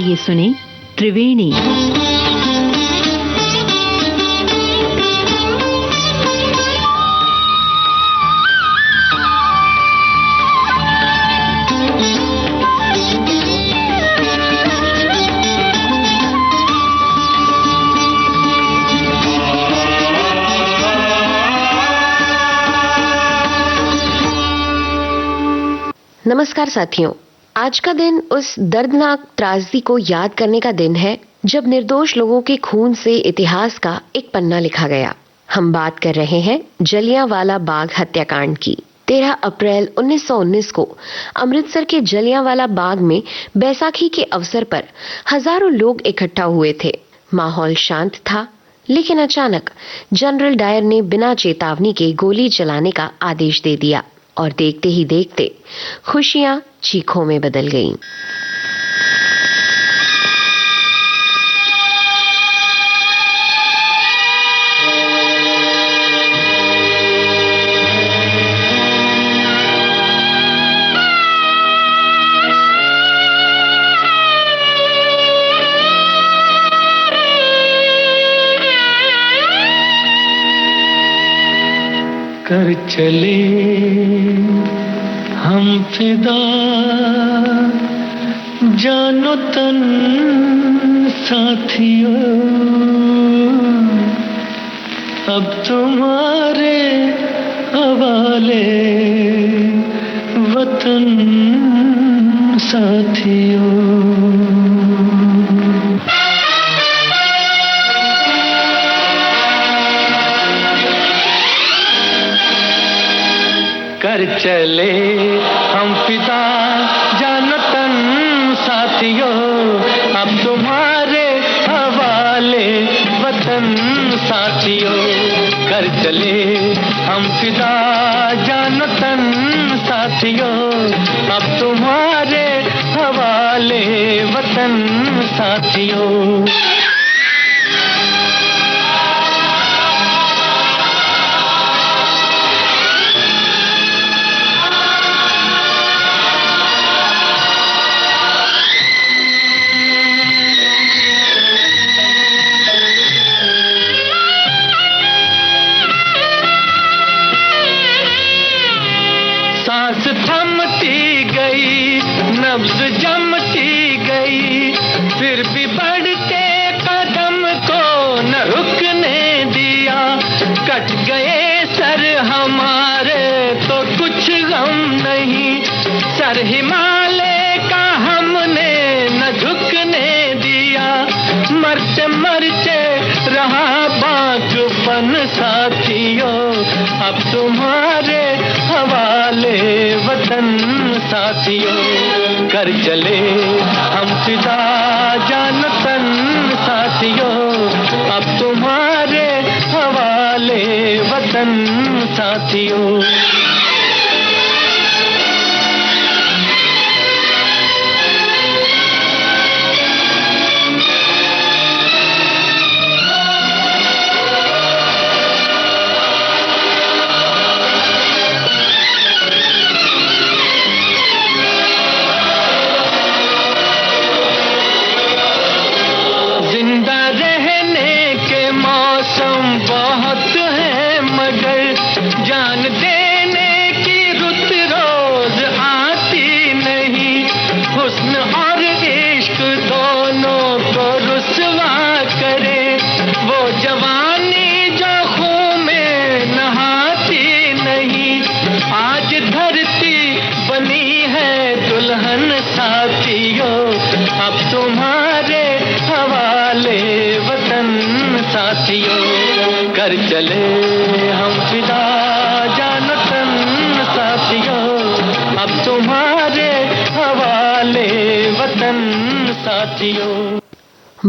आइए सुने त्रिवेणी। नमस्कार साथियों, आज का दिन उस दर्दनाक त्रासदी को याद करने का दिन है जब निर्दोष लोगों के खून से इतिहास का एक पन्ना लिखा गया। हम बात कर रहे हैं जलियांवाला बाग हत्याकांड की। 13 अप्रैल 1919 को अमृतसर के जलियांवाला बाग में बैसाखी के अवसर पर हजारों लोग इकट्ठा हुए थे। माहौल शांत था, लेकिन अचानक जनरल डायर ने बिना चेतावनी के गोली चलाने का आदेश दे दिया और देखते ही देखते खुशियां चीखों में बदल गईं। कर चले हम फिदा, जानो तन साथियों, अब तुम्हारे हवाले वतन साथियों। कर चले हम फिदा, जानो तन साथियों, अब तुम्हारे हवाले वतन साथियों। कर चले हम फिदा, जानो तन साथियों, अब तुम्हारे हवाले वतन साथियों। सांस थमती गई, नब्ज जमती गई, फिर भी बढ़ते कदम को न रुकने दिया। कट गए सर हमारे तो कुछ गम नहीं, सर हिमालय का हमने न झुकने दिया। मरते मरते रहा बागपन साथियों, अब तुम्हारे हवाले वतन साथियों। कर चले हम फिदा, जानो तन साथियों, अब तुम्हारे हवाले वतन साथियों। जिंदा रहने के मौसम बहुत है, मगर जान देने की रुत रोज आती नहीं। हुस्न और इश्क दोनों को रुसवा करे, वो जवानी जो खून में नहाती नहीं। आज धरती बनी है दुल्हन साथियों, अब तुम्हारे हवाले वतन साथियों। कर चले हम फिदा, जानो तन साथियों, अब तुम्हारे हवाले वतन साथियों।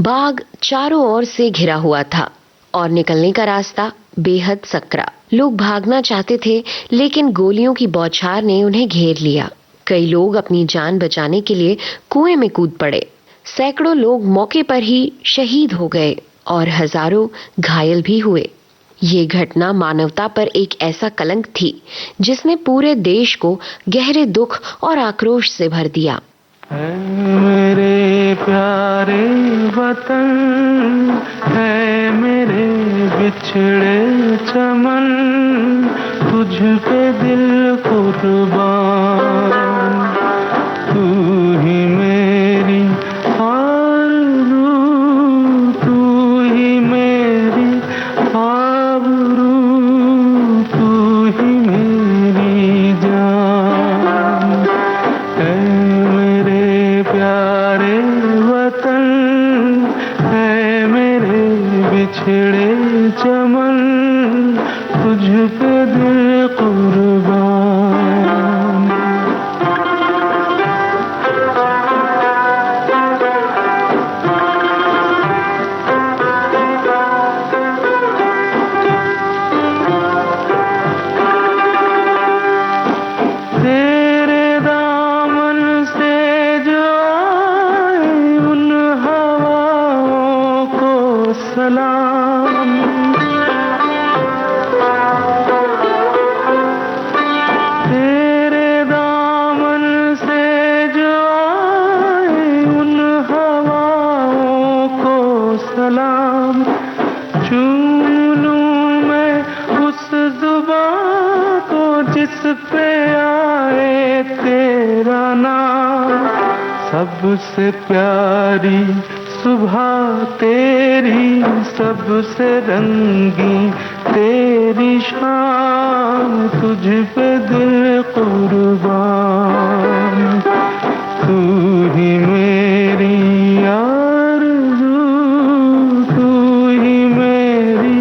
बाग चारों ओर से घिरा हुआ था और निकलने का रास्ता बेहद सकरा। लोग भागना चाहते थे, लेकिन गोलियों की बौछार ने उन्हें घेर लिया। कई लोग अपनी जान बचाने के लिए कुएं में कूद पड़े। सैकड़ों लोग मौके पर ही शहीद हो गए और हजारों घायल भी हुए। ये घटना मानवता पर एक ऐसा कलंक थी जिसने पूरे देश को गहरे दुख और आक्रोश से भर दिया। है मेरे प्यारे वतन, है मेरे बिछड़े चमन, तुझ पे दिल कुर्बान। तू ही मेरी आरज़ू, तू ही मेरी आबरू, तू ही मेरी जान। है मेरे प्यारे वतन, है मेरे बिछड़े चमन, तुझ पे दिल कुर्बान। तेरे दामन से जो आए उन हवाओं को सलाम। तेरे दामन से जो आए उन हवाओं को सलाम। चूम लूं मैं उस ज़ुबां को जिस पे आए तेरा नाम। सबसे प्यारी सुबह तेरी, सबसे रंगी तेरी शाम, तुझ पे दिल कुर्बान। तू ही मेरी आरज़ू, तू ही मेरी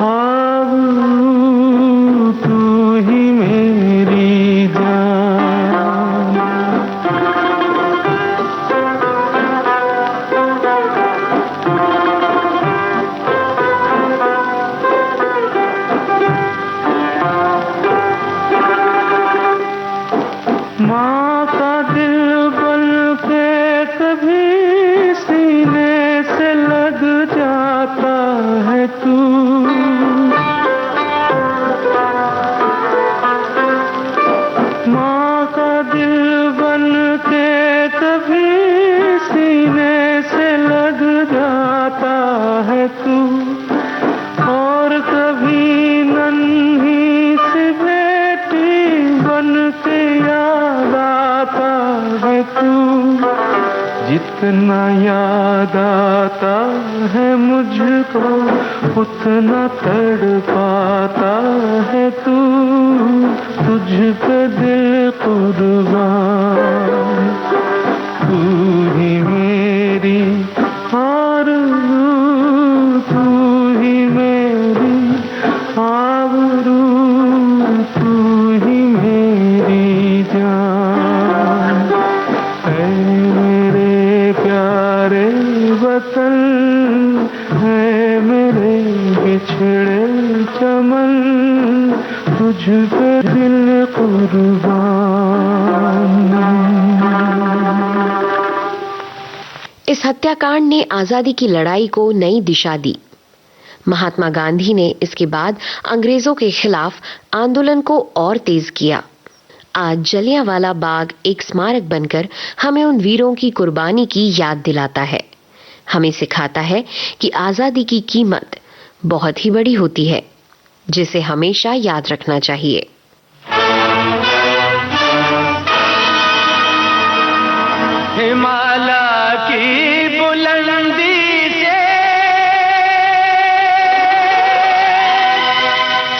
आबरू, तू ही मेरी जान। माँ का दिल बन के कभी सीने से लग जाता है तू। माँ का दिल बन के कभी सीने से लग जाता है तू। और कभी नन्ही सी बेटी बन के याद आता है तू। जितना याद आता है मुझको उतना तड़पाता है तू। तुझ पे दिल कुर्बान। तू ही मेरी आरज़ू, तू ही मेरी आबरू, तू ही मेरी जान। है मेरे प्यारे वतन, है मेरे बिछड़े चमन, तुझ पे दिल कुर्बान। इस हत्याकांड ने आजादी की लड़ाई को नई दिशा दी। महात्मा गांधी ने इसके बाद अंग्रेजों के खिलाफ आंदोलन को और तेज किया। आज जलियांवाला बाग एक स्मारक बनकर हमें उन वीरों की कुर्बानी की याद दिलाता है। हमें सिखाता है कि आजादी की कीमत बहुत ही बड़ी होती है, जिसे हमेशा याद रखना चाहिए। हिमालय की बुलंदी से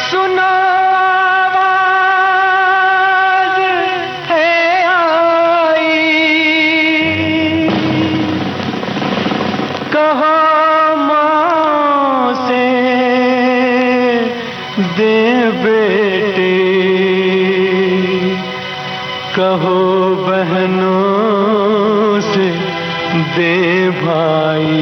सुनो आवाज है आई। कहो माँ से दे बेटे, कहो बहनों से दे भाई।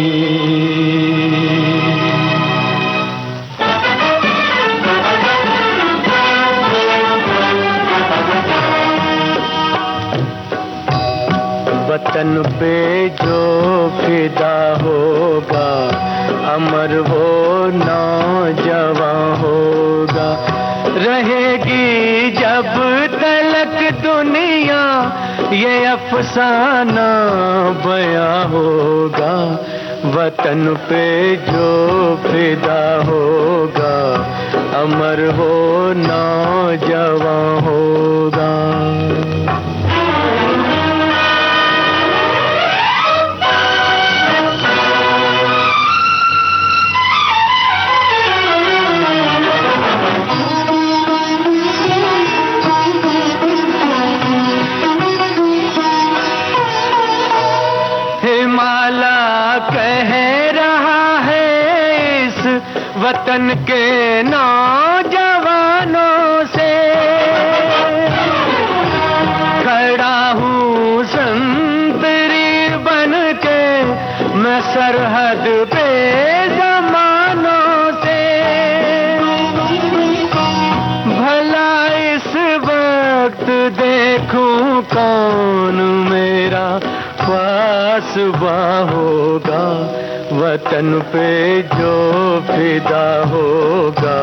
वतन पे जो फिदा होगा, अमर वो नौजवां होगा। रहेगी जब तलक दुनिया ये अफसाना बयां होगा, वतन पे जो फिदा होगा, अमर वो नौजवां होगा। कह रहा है इस वतन के नौजवानों से, खड़ा हूँ संतरी बन के मैं सरहद पे ज़मानों से। भला इस वक्त देखूं कौन मेरा पासबा होगा, वतन पे जो फिदा होगा,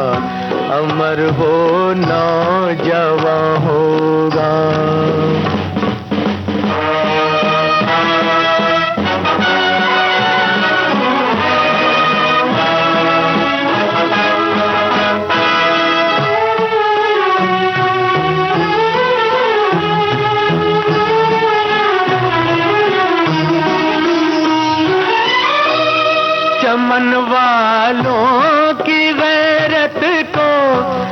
अमर वो नौजवां होगा। चमन वालों की गैरत को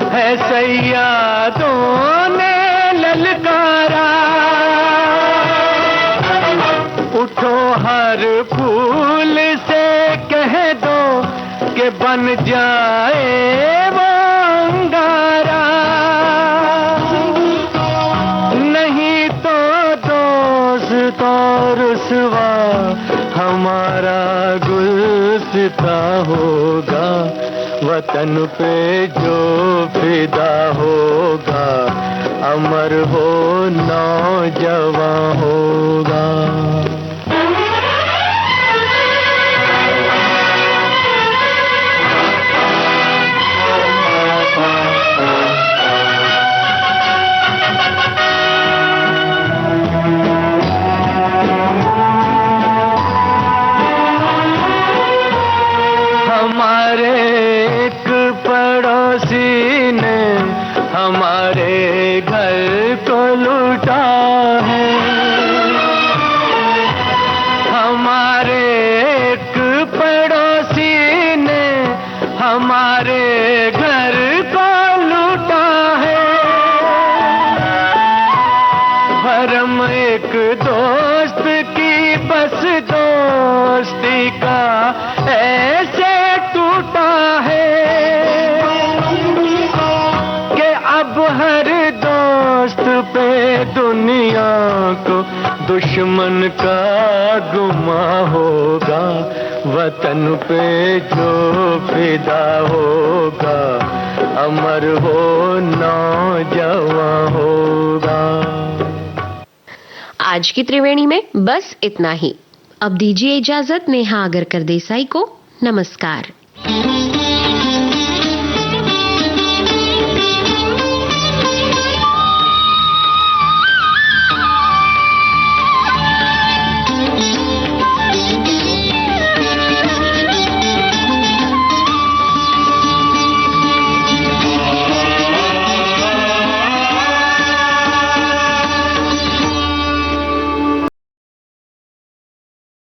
है सैयादों ने ललकारा, उठो हर फूल से कह दो कि बन जाए वो अंगारा, नहीं तो दोस्त और रुसवा हमारा गुलसिता होगा, वतन पे जो फिदा होगा, अमर वो नौजवां होगा। हमारे एक पड़ोसी ने हमारे घर को लूटा है, हमारे एक पड़ोसी ने हमारे घर को लूटा है। भरम एक दोस्त की बस दोस्ती का ऐसे टूटा है कि अब हर दोस्त पे दुनिया को दुश्मन का गुमा होगा, वतन पे जो फिदा होगा, अमर वो नौजवां होगा। आज की त्रिवेणी में बस इतना ही। अब दीजिए इजाजत नेहा आगरकर देसाई को। नमस्कार।